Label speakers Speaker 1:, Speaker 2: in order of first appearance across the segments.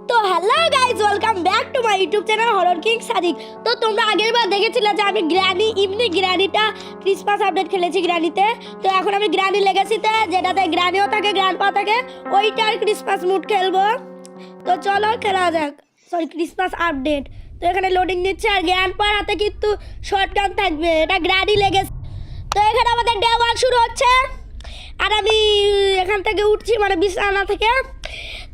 Speaker 1: তো hello guys, welcome back to my YouTube channel horror king Sadiq. তো তোমরা আগের বার দেখেছিলে যে আমি গ্র্যানিটা ক্রিসমাস আপডেট খেলেছি গ্র্যানিতে। তো এখন আমি গ্র্যানি লেগেছিতে, যেটাতে গ্র্যানিও থাকে গ্র্যান্ডপা থাকে, ওইটার ক্রিসমাস মুড খেলবো। তো চলো খেলা যাক। Sorry, Christmas update. তো এখানে লোডিং নিচ্ছে আর গ্র্যান্ডপার হাতে কিন্তু শর্টগান থাকবে। এটা গ্র্যানি লেগেছে। তো এখানে আমাদের ডে 1 শুরু হচ্ছে আর আমি এখান থেকে উঠছি, মানে বিছানা থেকে।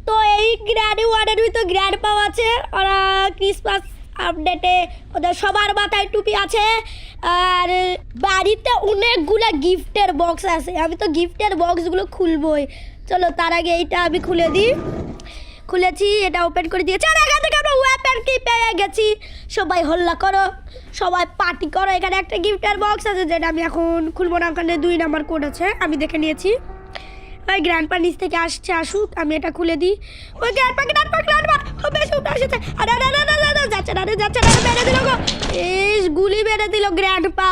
Speaker 1: তো এই গ্র্যানি ওয়ার্ডের ভিতর গ্র্যান্ডপা আছে। ওরা ক্রিসমাস আপডেটে ওদের সবার মাথায় টুপি আছে আর বাড়িতে অনেকগুলো গিফটের বক্স আছে। আমি তো গিফটের বক্সগুলো খুলবই। চলো তার আগে এইটা আমি খুলে দিই। খুলেছি, এটা ওপেন করে দিয়েছি আর এখান থেকে আমরা ওয়েপন কি পেয়ে গেছি। সবাই হল্লা করো, সবাই পার্টি করো। এখানে একটা গিফটের বক্স আছে যেটা আমি এখন খুলবো না, ওখানে 2 নাম্বার কোড আছে, আমি দেখে নিয়েছি। ওই গ্র্যান্ডপা নিচ থেকে আসছে, আসুক, আমি এটা খুলে দিই। ওই গ্র্যান্ডপা বেশ উঠে আসছে। আরে যাচ্ছে না, মেরে দিল গো। গুলি মেরে দিল গ্র্যান্ডপা।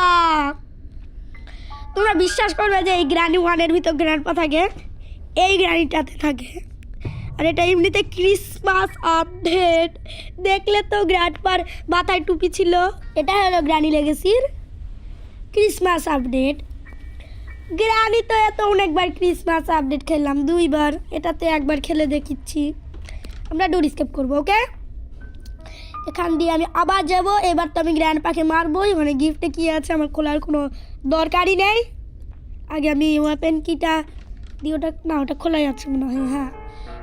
Speaker 1: তোমরা বিশ্বাস করবে যে এই গ্র্যানি 1-এর ভিতর গ্র্যান্ডপা থাকে, এই গ্র্যানিটাতে থাকে। আর এটা এমনিতে ক্রিসমাস আপডেট। দেখলে তো গ্র্যান্ডপার মাথায় টুপি ছিল। এটা হলো গ্র্যানি লেগেসির ক্রিসমাস আপডেট। গ্র্যানি তো এত অনেকবার ক্রিসমাস আপডেট খেললাম, 2 বার। এটাতে একবার খেলে দেখিচ্ছি। আমরা ডোর স্কেপ করবো, ওকে। এখান দিয়ে আমি আবার যাব। এবার তো আমি গ্র্যান্ডপাকে মারবোই। মানে গিফটে কী আছে আমার খোলার কোনো দরকারই নেই। আগে আমি ওয়েপেন কিটা দিয়ে, ওটা না, ওটা খোলা যাচ্ছে মনে হয়। হ্যাঁ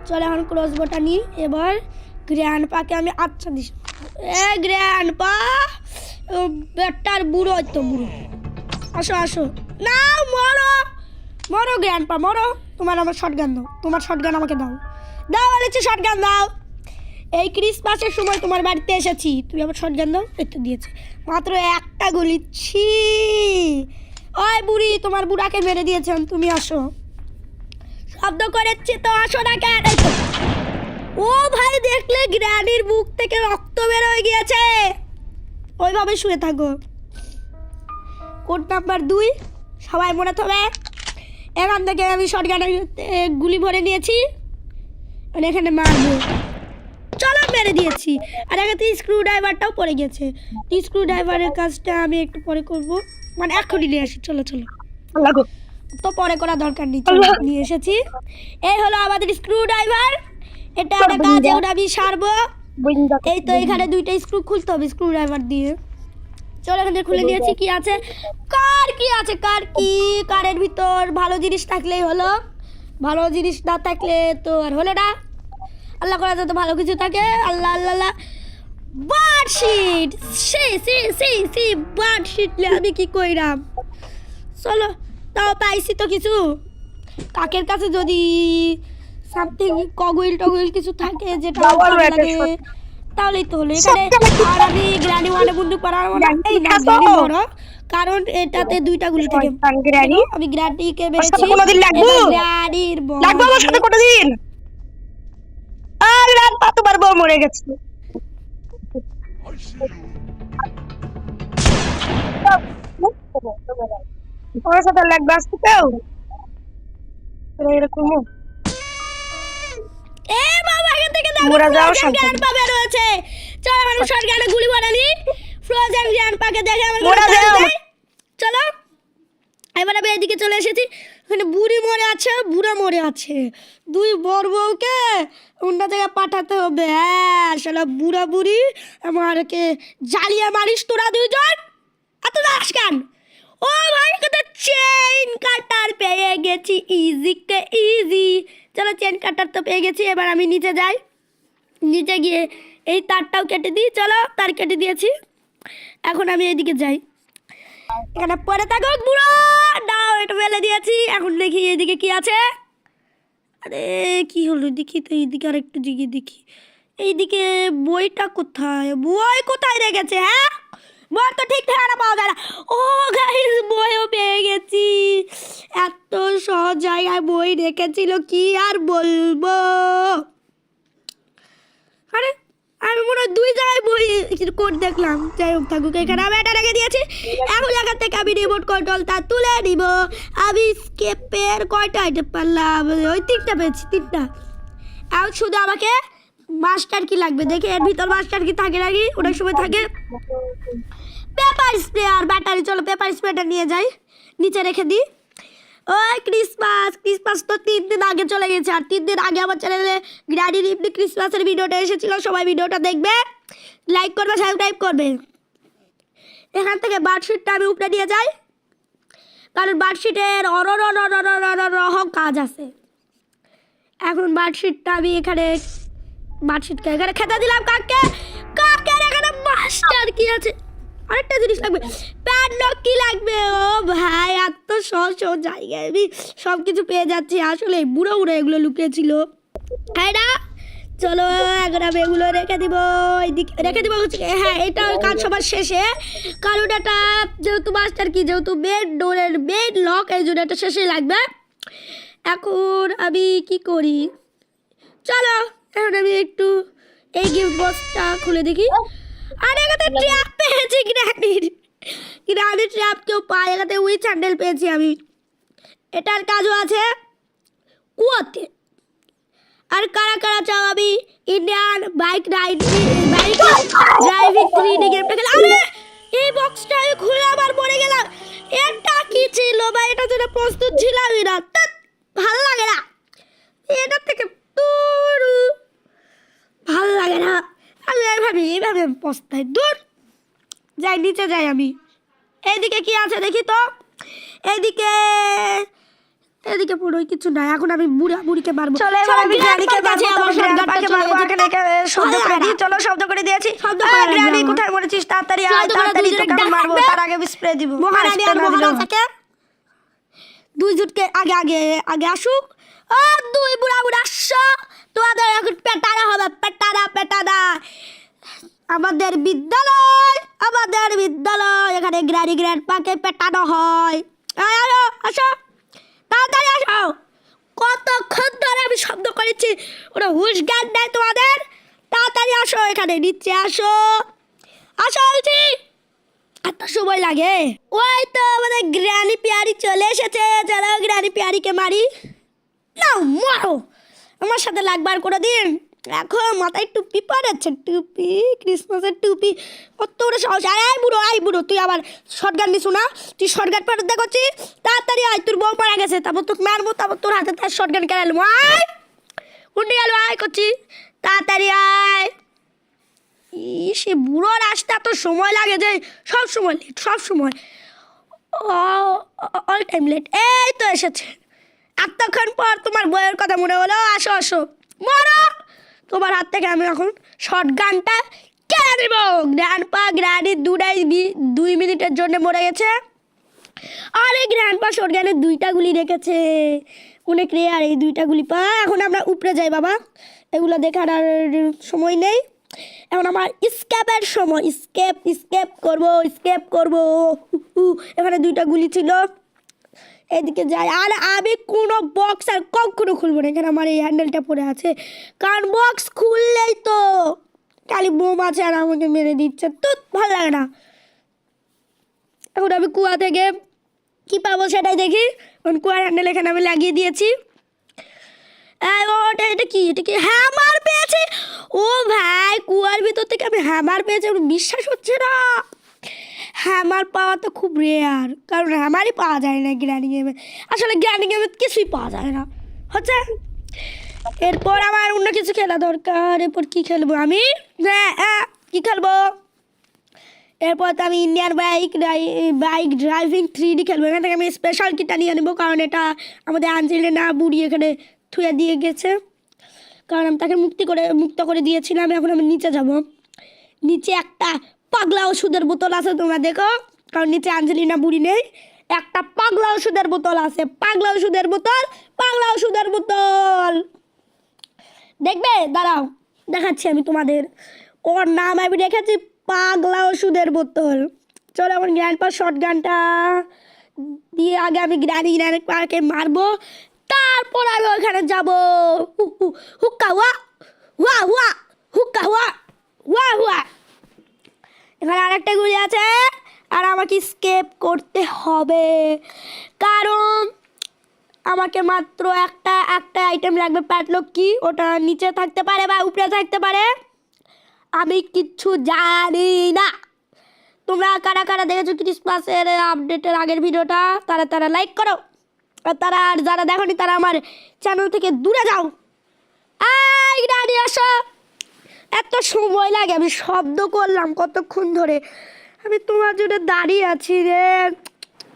Speaker 1: চলো এখন ক্রসবোটা নিই। এবার গ্র্যান্ডপাকে আমি আচ্ছা দিস। গ্র্যান্ডপা বেটার বুড়ো, তো বুড়ো। আসো আসো, না মরো গ্র্যান্ডপা মরো। আমার শটগান দাও, তোমার শটগান আমাকে দাও। বলেছি শটগান দাও। এই ক্রিসমাসের সময় তোমার বাড়িতে এসেছি, তুমি আমার শটগান দাও। এই তো দিয়েছে, মাত্র একটা গুলি। ছি, ওই বুড়ি, তোমার বুড়াকে মেরে দিয়েছেন, তুমি আসো। শব্দ করেছি তো আসো না কেন? ও ভাই, দেখলে গ্র্যানির বুক থেকে রক্ত বের হয়ে গিয়েছে। ওইভাবে শুয়ে থাকো। কোড নাম্বার 2 সবাই মনে থাকবে। এখান থেকে আমি শটগানের গুলি ভরে নিয়েছি, মানে এখানে মারবো। চলো, মেরে দিয়েছি। আর এখান থেকে স্ক্রু ড্রাইভারটাও পড়ে গেছে। স্ক্রু ড্রাইভারের কাজটা আমি একটু পরে করব, মানে এখনই নিয়ে আসি। চলো চলো, তো পরে করা দরকার নেই, চলো নিয়ে এসেছি। এই হলো আমাদের স্ক্রু ড্রাইভার। এটা একটা কাজ এখন আমি সারবো। এই তো এখানে 2টা স্ক্রু খুলতে হবে স্ক্রু ড্রাইভার দিয়ে। চলো এখানে খুলে নিয়েছি। কি আছে? কি আছে? কারের ভিতর ভালো জিনিস থাকলেই হলো। ভালো জিনিস না থাকলে তো আর হলো না। আল্লাহ করা যাতে ভালো কিছু থাকে। আল্লাহ আল্লাহ। বার্ডশিট, সি বার্ডশিট আমি কি কইরাম। চলো, তাও পাইছি তো কিছু। কাকের কাছে যদি সামথিং টগুইল কিছু থাকে যেটা ভালো লাগে, তাহলেই তো হলো। এখানে আর আমি গ্র্যানি 1-এ বন্দুক পারাবো না। এই না, গ্র্যানি বড়, কারণ এটাতে 2টা গুলি থাকে। আমি গ্র্যানিকে মেরেছি। গ্র্যানির লাগবে আমার সাথে কতদিন। আর রাত তোমার বউ মরে গেছে। তোমার সাথে লাগবে আসতে কেউ এরকম। এ বাবা, এখান থেকে মোরা যাও, গ্র্যান্ডপা বের হয়েছে। চলো আমরা শটগানে গুলি বানানি। ফ্রোজেন গ্র্যান্ডপাকে দেখে আমার মোরা যাও। চলো এবার আমি এদিকে চলে এসেছি। ওখানে বুড়ি মরে আছে, বুড়া মরে আছে। 2 বড় বউকে অন্য জায়গায় পাঠাতে হবে। হ্যাঁ শালা বুড়া বুড়ি আমারকে জ্বালিয়ে মারিস তোরা 2জন। এত দাস কেন? ও ভাই, কত চেইন কাটার পেয়ে গেছি। ইজি। চলো, চেন কাটার তো পেয়ে গেছি। এবার আমি নিচে যাই। নিচে গিয়ে এই তারটাও কেটে দিই। চলো, তার কেটে দিয়েছি। এখন আমি এদিকে যাই। এখানে পরে থাকো বুড়ো। দাও, এটা ফেলে দিয়েছি। এখন দেখি এদিকে কি আছে। আরে কি হলো, দেখি তো এইদিকে আর একটু দিকে দেখি। এইদিকে বইটা কোথায়? বই কোথায় রেখেছে? হ্যাঁ, বই তো ঠিক ঠিকানা পাওয়া যায় না। ও গাইস, বইও পেয়ে গেছি। এত সহজ জায়গায় বই রেখেছিল, কি আর বলবো। আরে আমি মনে হয় 2 জায়গায় বই কোড দেখলাম। যাই হোক থাকুক, এখানে আমি এটা রেখে দিয়েছি। এখন জায়গা থেকে আমি রিমোট কন্ট্রোলটা তুলে নিব। আমি স্কেপের কয়টা আইটেম পারলাম? ওই 3টা পেয়েছি, 3টা। এখন শুধু আমাকে মাস্টার কি লাগবে দেখি, এর ভিতর মাস্টার কি থাকে নাকি, অনেক সময় থাকে। পেপার স্প্রে আর ব্যাটারি, চলো পেপার স্প্রেটা নিয়ে যাই, নিচে রেখে দিই। ওই ক্রিসমাস তো 3 দিন আগে চলে গেছে, আর 3 দিন আগে আমার চ্যানেলে গ্র্যান্ডির ইভনিং ক্রিসমাসের ভিডিওটা এসেছিল, সবাই ভিডিওটা দেখবে, লাইক করবে, সাবস্ক্রাইব করবে। এখান থেকে বার্ডশিটটা আমি উপরে নিয়ে যাই, কারণ বার্ডশিটের কাজ আছে। এখন বার্ডশিটটা আমি এখানে, বার্ডশিটকে এখানে খেতে দিলাম। কাকের এখানে মাস্টার কি আছে, আরেকটা জিনিস লাগবে, প্যান কি লাগবে। ও ভাই এত সহজ জায়গায় আমি সব কিছু পেয়ে যাচ্ছি, আসলে বুড়ো এগুলো লুকিয়েছিল, তাই না? চলো এখন আমি এগুলো রেখে দিব, এইদিকে রেখে দিব হচ্ছে। হ্যাঁ, এটা কাজ সবার শেষে, কারণ এটা যেহেতু মাস্টার কি, যেহেতু মেন লক, এই জন্য এটা শেষে লাগবে। এখন আমি কি করি, চলো এখন আমি একটু এই গিফট বক্সটা খুলে দেখি। আর এখানে ট্র্যাপ পেয়েছি, গ্র্যান্ডির ট্র্যাপ কেউ পায়, এখানে উইচ হ্যান্ডেল পেয়েছি আমি। এটার কাজও আছে কুয়াতে। আর কারা কারা চাও আমি ইন্ডিয়ান বাইক ড্রাইভিং 3D গেমটা খেলে। আরে এই বক্সটা আমি খুলে আবার পড়ে গেলাম, এটা কি ছিল ভাই, এটা তো প্রস্তুত ছিলামই না, ভালো লাগে না, এটার থেকে ভালো লাগে না। আমি এইভাবে পস্তাই, দূর যাই, নিচে যাই আমি। এইদিকে কি আছে দেখি তো, এদিকে পুরো কিছু নাই। এখন আমি বুড়িকে মারবো, চলো এবার আমি গ্র্যানিকে মারবো, আমার গ্র্যান্ডপাকে মারবো। এখানে শব্দ করে দিই, চলো শব্দ করে দিয়েছি। গ্র্যানি কোথায় মরেছিস, তাড়াতাড়ি আয়, তাড়াতাড়ি তোকে আমি মারবো, তার আগে স্প্রে দিব। মহারানী আর মহারাজাকে দুই জুটকে আগে আসুক। ও দুই বুড়া আসছো, তোমাদের এখন পেটারা হবে, পেটারা। আমাদের বিদ্যালয় এখানে গ্র্যান্ডপাকে পেটানো হয়। আসো তাড়াতাড়ি আসো, কতক্ষণ ধরে আমি শব্দ করেছি, ওরা হুশ জ্ঞান দেয় তোমাদের। তাড়াতাড়ি আসো, এখানে নিচে আসো বলছি, এত সময় লাগে। ওই তো আমাদের গ্র্যানি পিয়ারি চলে এসেছে, চলো গ্র্যানি পিয়ারিকে মারি। নাও মারো, আমার সাথে লাগবার করে দিন। এখন মাথায় টুপি পরেছে, টুপি ক্রিসমাসের টুপি, কত বড় সাহস। আয় বুড়ো তুই আবার শর্টগান নিস না, তুই শর্টগান পড়তে করছিস, তাড়াতাড়ি আয়, তোর বউ মারা গেছে, তারপর তোকে মারবো, তারপর তোর হাতে তার শর্টগান কেনালাম। আয় উঠে গেল, আয় করছি, তাড়াতাড়ি আয়। সে বুড়োর আসতে এত সময় লাগে যে সব সময় অল টাইম লেট। এই তো এসেছে, এতক্ষণ পর তোমার বইয়ের কথা মনে হলো, আসো মারো, তোমার হাত থেকে আমি এখন শর্টগানটা কেড়ে দেব। গ্র্যান্ডি 2 মিনিটের জন্য মরে গেছে। আরে গ্র্যান্ডপা শর্টগানে 2টা গুলি রেখেছে, অনেক রেয়ার এই 2টা গুলি পা। এখন আমরা উপরে যাই বাবা, এগুলো দেখার আর সময় নেই, এখন আমার স্কেপের সময়। স্কেপ করবো। এখানে 2টা গুলি ছিল, এদিকে যাই। আর আমি কোনো বক্স আর কখনো খুলবো না, এখানে আমার এই হ্যান্ডেলটা পড়ে আছে, কারণ বক্স খুললেই তো খালি বোম আছে আর আমাকে মেরে দিচ্ছে, তো ভালো লাগে না। এখন আমি কুয়া থেকে কি পাবো সেটাই দেখি। এখন কুয়ার হ্যান্ডেল এখানে আমি লাগিয়ে দিয়েছি। এটা কি হ্যামার পেয়েছি। ও ভাই, কুয়ার ভিতর থেকে আমি হ্যামার পেয়েছি, আমার বিশ্বাস হচ্ছে না। হ্যামার পাওয়া তো খুব রেয়ার, কারণ হ্যামারই পাওয়া যায় না গ্র্যান্ডি গেমে, আসলে গ্র্যান্ডি গেমে কিছুই পাওয়া যায় না হচ্ছে। এরপর আমার অন্য কিছু খেলা দরকার। এরপর কি খেলবো আমি, কি খেলবো, এরপর তো আমি ইন্ডিয়ান বাইক ড্রাইভিং 3D খেলবো। এখান থেকে আমি স্পেশাল কিটটা নিয়ে নেবো, কারণ এটা আমাদের আঞ্জলি না বুড়ি এখানে থুয়ে দিয়ে গেছে, কারণ আমি তাকে মুক্ত করে দিয়েছিলাম। এখন আমি নিচে যাব, নিচে একটা পাগলা ওষুধের বোতল আছে, তোমরা দেখো, কারণ নিচে আঞ্জলিনা বুড়ি নেই। একটা পাগলা ওষুধের বোতল আছে, পাগলা ওষুধের বোতল দেখবে, দাঁড়াও দেখাচ্ছি আমি তোমাদের। ওর নাম আমি রেখেছি পাগলা ওষুধের বোতল। চলো আমার গ্র্যান্ডপা শর্টগানটা দিয়ে আগে আমি গ্র্যান্ডপাকে মারবো, তারপর আমি ওখানে যাবো। হুক্কা হুয়া। এখানে আরেকটা গুলি আছে, আর আমাকে স্কেপ করতে হবে, কারণ আমাকে মাত্র একটা একটা আইটেম লাগবে। প্যাডলক কি? ওটা নিচে থাকতে পারে বা উপরে থাকতে পারে, আমি কিচ্ছু জানি না। তোমরা কারা কারা দেখেছো ক্রিসমাসের আপডেটের আগের ভিডিওটা, তারা তারা লাইক করো, আর তারা আর যারা দেখোনি তারা আমার চ্যানেল থেকে দূরে যাও। এই রানি আসো, এত সময় লাগে, আমি শব্দ করলাম কতক্ষণ ধরে, আমি তোমার জন্য দাঁড়িয়ে আছি রে।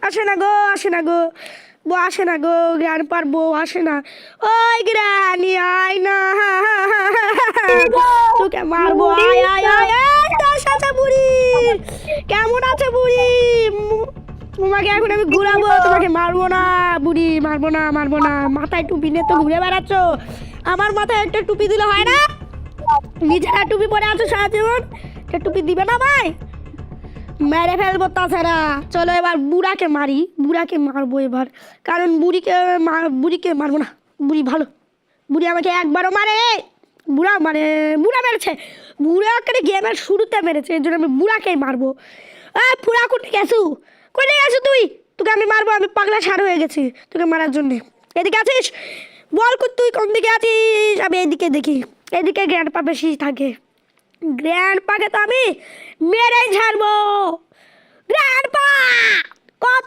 Speaker 1: আসে না গো, আসে না গো, বউ আসে না গো, গ্র্যান্ডপার বউ আসে না। ওই গ্রানি আয় না, তোকে মারবো, আয় আয় আয় আয়। তোর সাথে বুড়ি কেমন আছে বুড়ি? তোমাকে এখন আমি ঘুরাবো, তোমাকে মারবো না বুড়ি, মারবো না মারবো না। মাথায় টুপি নিয়ে তো ঘুরে বেড়াচ্ছ, আমার মাথায় একটা টুপি দিলে হয় না? নিজেরা টুপি পরে আছো সারা জীবন, টুপি দিবে না ভাই? মেরে ফেলবো তাছাড়া। চলো এবার বুড়াকে মারি, বুড়াকে মারবো এবার, কারণ বুড়িকে মারবো না, বুড়ি ভালো, বুড়ি আমাকে একবারও মারে, বুড়া মানে বুড়া মেরেছে, বুড়াকে গেমের শুরুতে মেরেছে, এই জন্য আমি বুড়াকেই মারবো। পুরা কোথায় গেছু, কোথায় গেছু তুই? তোকে আমি মারবো, আমি পাগলা সার হয়ে গেছি তোকে মারার জন্যে। এদিকে আছিস? বল তুই কোন দিকে আছিস? আমি এদিকে দেখি, এদিকে গ্র্যান্ডপা বেশি থাকে, গ্র্যান্ডপাকে তো আমি মেরে ছাড়বো। গ্র্যান্ডপা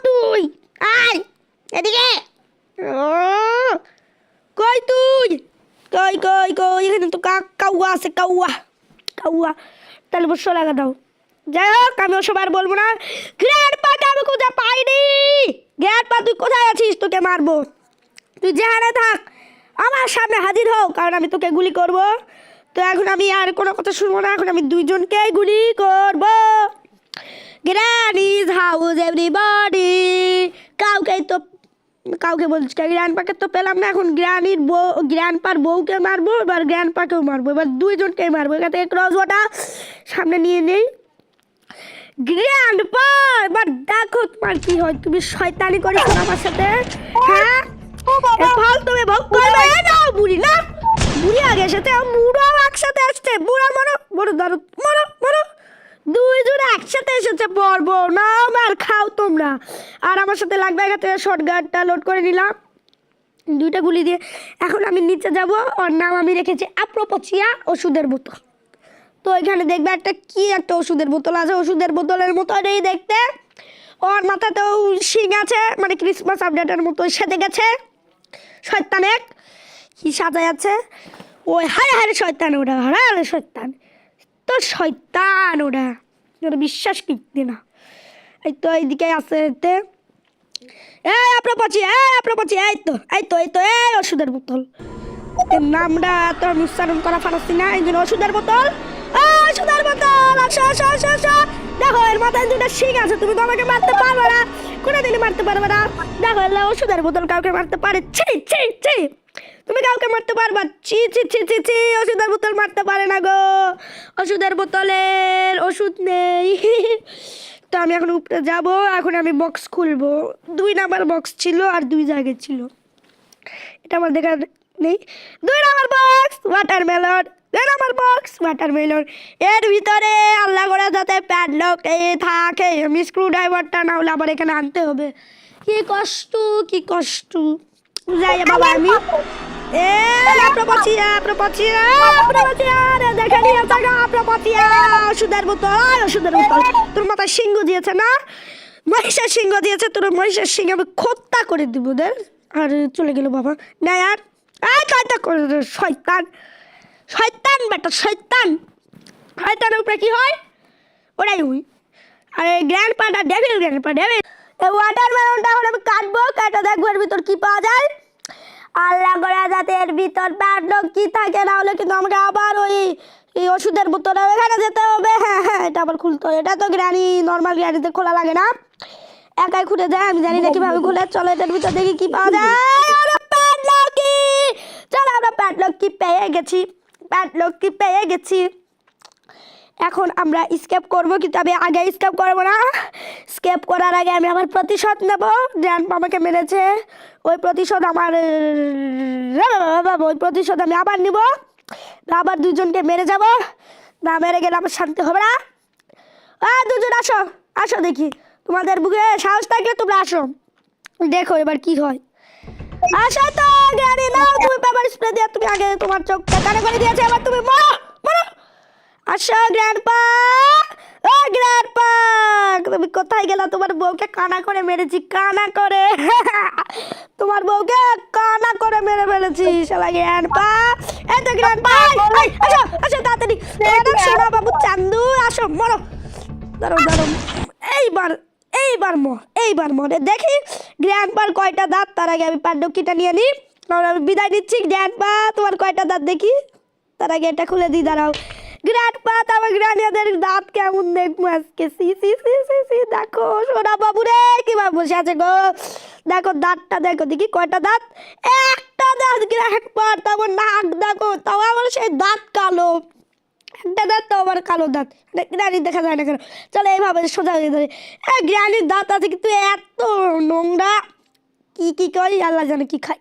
Speaker 1: তুই আয় এদিকে। কই তুই? কই কই কই? এখানে তো কাউয়া আছে, কাউয়া কাউয়া, তাহলে বসে লাগা দাও। যাই হোক, আমি সবার বলবো না। গ্র্যান্ডপাকে আমি কোথায় পাইনি। গ্র্যান্ডপা তুই কোথায় আছিস? তোকে মারবো, তুই যেখানে থাক আমার সামনে হাজির হও, কারণ আমি তোকে গুলি করব। তো এখন আমি আর কোনো কথা শুনবো না, এখন আমি দুইজনকে গুলি করব। গ্র্যানিজ হাউস এভরিবডি। কাউকে বলছি, গ্র্যান্ডপাকে তো পেলাম না, এখন গ্র্যান্ডপার বউকে মারবো, এবার গ্র্যান্ডপাকেও মারবো, এবার দুইজনকেই মারবো। এখান থেকে ক্রস ওটা সামনে নিয়ে নেই। গ্র্যান্ডপা এবার দেখো তোমার কি হয়, তুমি শয়তানি করিস আমার সাথে, হ্যাঁ? তুমি ভোগ করবে না বুড়ি, না বুড়ি আগে এসেছে, বুড়াও একসাথে আসছে, বুড়া মারো, বড় ধরো, মারো মারো, দুইজন একসাথে এসেছে, পড়বো না মার খাও তোমরা। আর আমার সাথে লাগবে, এখান শর্ট গানটা লোড করে নিলাম, দুইটা গুলি দিয়ে। এখন আমি নিচে যাব, ওর নাম আমি রেখেছি আপ্রোপচিয়া ওষুধের বোতল। তো এখানে দেখবে একটা ওষুধের বোতল আছে, ওষুধের বোতলের মতো নেই দেখতে, ওর মাথাতেও শিং আছে, মানে ক্রিসমাস আপডেটের মতো সেজে গেছে। শয়তান এক কি সাজায় আছে, ওই হারে হারে শয়তান, ওটা হারে হারে শয়তান, তো শয়তান ওটা বিশ্বাস করতে না। এই তো এইদিকে আছে, আপনার পাচ্ছি এই তো এই তো এই তো এই ওষুধের বোতল, এর নামটা তো আমি উচ্চারণ করা পারছি না, এই জন্য ওষুধের বোতল, ওষুধের বোতল, আসো আসো আসো আসো। দেখো এর মাথায় দুটো শিং আছে, তুমি তো আমাকে মারতে পারবে না, কোনো দিনই মারতে পারবে না। দেখো ওষুধের বোতল কাউকে মারতে পারে? ছি ছি ছি, তুমি কাউকে মারতে পারবা? ছি ছি ছি ছি ছি, ওষুধের বোতল মারতে পারে না গো, ওষুধের বোতলের ওষুধ নেই। তো আমি এখন উপরে যাব, এখন আমি বক্স খুলবো। 2 নাম্বার বক্স ছিল আর 2 জায়গায় ছিল, এটা আমার দেখা নেই। 2 number box watermelon, 2 number box watermelon, এর ভিতরে আল্লাহ করে যাতে প্যাডলক থাকে, আমি স্ক্রু ড্রাইভারটা না হলে আবার এখানে আনতে হবে। কি কষ্ট কি কষ্ট, যাই বাবা আমি ওষুধের বোতল, ওষুধের বোতল, তোর মাথায় সিংহ দিয়েছে না, মহিষের সিংহ দিয়েছে, তোর মহিষের সিংহ আমি খোত্তা করে দিব ওদের। আর চলে গেল বাবা, না আর শয়তান শয়তান বেটা শয়তান, শয়তানের উপরে কি হয় ওটাই হুই। আর গ্র্যান্ডপাটা ডেভিল, গ্র্যান্ডপা ডেভিল। এই ওয়াটারমেলনটা এখন আমি কাটবো, কাটা দেখবো এর ভিতর কি পাওয়া যায়। আল্লাহ করে যাতে এর ভিতর প্যাডলক কি থাকে, না হলে কিন্তু আমাকে আবার ওই ওষুধের বোতলে এখানে যেতে হবে। হ্যাঁ হ্যাঁ, এটা আবার খুলতে হবে, এটা তো গ্রানি নর্মাল গ্রানিতে খোলা লাগে না, একাই খুলে যায়, আমি জানি না কিভাবে খুলে। চলো এটার ভিতর দেখি কি পাওয়া যায়। চলো আমরা প্যাডলক কি পেয়ে গেছি, প্যাডলক কি পেয়ে গেছি। এখন আমরা স্কেপ করবো, কিন্তু আমি আগে স্কেপ করবো না, স্কেপ করার আগে আমি আমার প্রতিশোধ নেবো। গ্র্যান্ডপা আমাকে মেরেছে, ওই প্রতিশোধ আমার, ওই প্রতিশোধ আমি আবার নিব, আবার দুজনকে মেরে যাব, না মেরে গেলে আমার শান্তি হবে না। দুজন আসো আসো, দেখি তোমাদের বুকে সাহস থাকলে তোমরা আসো, দেখো এবার কি হয়। আসো তো গ্রানি, নাও তুমি পেপার স্প্রে দিয়ে, তুমি আগে তোমার চোখটা কানে করে দিয়েছে, এবার তুমি মরো মরো। আসো গ্র্যান্ডপা, ও গ্র্যান্ডপা, তুমি কোথায় গেলা? তোমার বউকে কানা করে মেরেছি, কানা করে তোমার বউকে কানা করে মেরে ফেলেছি শালা গ্র্যান্ডপা। এই তো গ্র্যান্ডপা, আসো আসো তাড়াতাড়ি, তোমার সোনা বাবু চান্দু, আসো মরো। দাঁড়াও দাঁড়াও, এইবার এইবার মরে দেখি গ্র্যান্ডপার কয়টা দাঁত। তার আগে আমি পাণ্ডুকিটা নিয়ে নিই, কারণ আমি বিদায় নিচ্ছি। গ্র্যান্ডপা তোমার কয়টা দাঁত দেখি, তার আগে এটা খুলে দিই। দাঁড়াও গ্র্যান্ডপা, আমার গ্র্যান্ডাদের দাঁত কেমন দেখবো আজকে। সি সি সি সি সি, দেখো সোনা বাবু রে কিভাবে বসে আছে গো, দেখো দাঁতটা দেখো দেখি কয়টা দাঁত। একটা দাঁত গ্র্যান্ডপা, তারপর নাক দেখো, তাও আমার সেই দাঁত কালো, একটা দাঁত তো আমার কালো দাঁত, গ্রানির দেখা যায় না কেন? চলো এইভাবে সোজা হয়ে ধরে। গ্রানির দাঁত আছে কিন্তু এত নোংরা, কি কি করি আল্লাহ জানে কি খাই।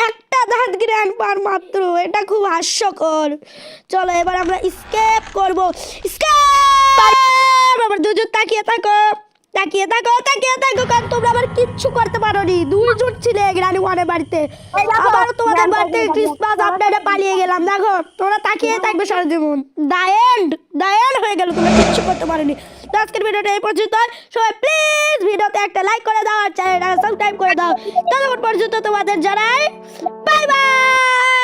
Speaker 1: একটা দাঁত গ্র্যান্ডপার মাত্র, এটা খুব হাস্যকর। চলো এবার আমরা স্কেপ করবো, স্কেপ। আবার দুজন তাকিয়ে থাকো, তাকিয়ে থাকো, তাকিয়ে থাকো, কারণ তোমরা আবার কিচ্ছু করতে পারোনি, দুইজন ছিলে গ্রানি ওয়ানের বাড়িতে। আবার তোমাদের বাড়িতে ক্রিসমাস আপনারা পালিয়ে গেলাম, দেখো তোমরা তাকিয়ে থাকবে সারা জীবন। দ্য এন্ড হয়ে গেল, তোমরা কিচ্ছু করতে পারোনি। তো আজকের ভিডিওটা এই পর্যন্ত। সবাই প্লিজ ভিডিওতে একটা লাইক করে দাও আর চ্যানেলটা সাবস্ক্রাইব করে দাও। ততক্ষণ পর্যন্ত তোমাদের জানাই বাই বাই।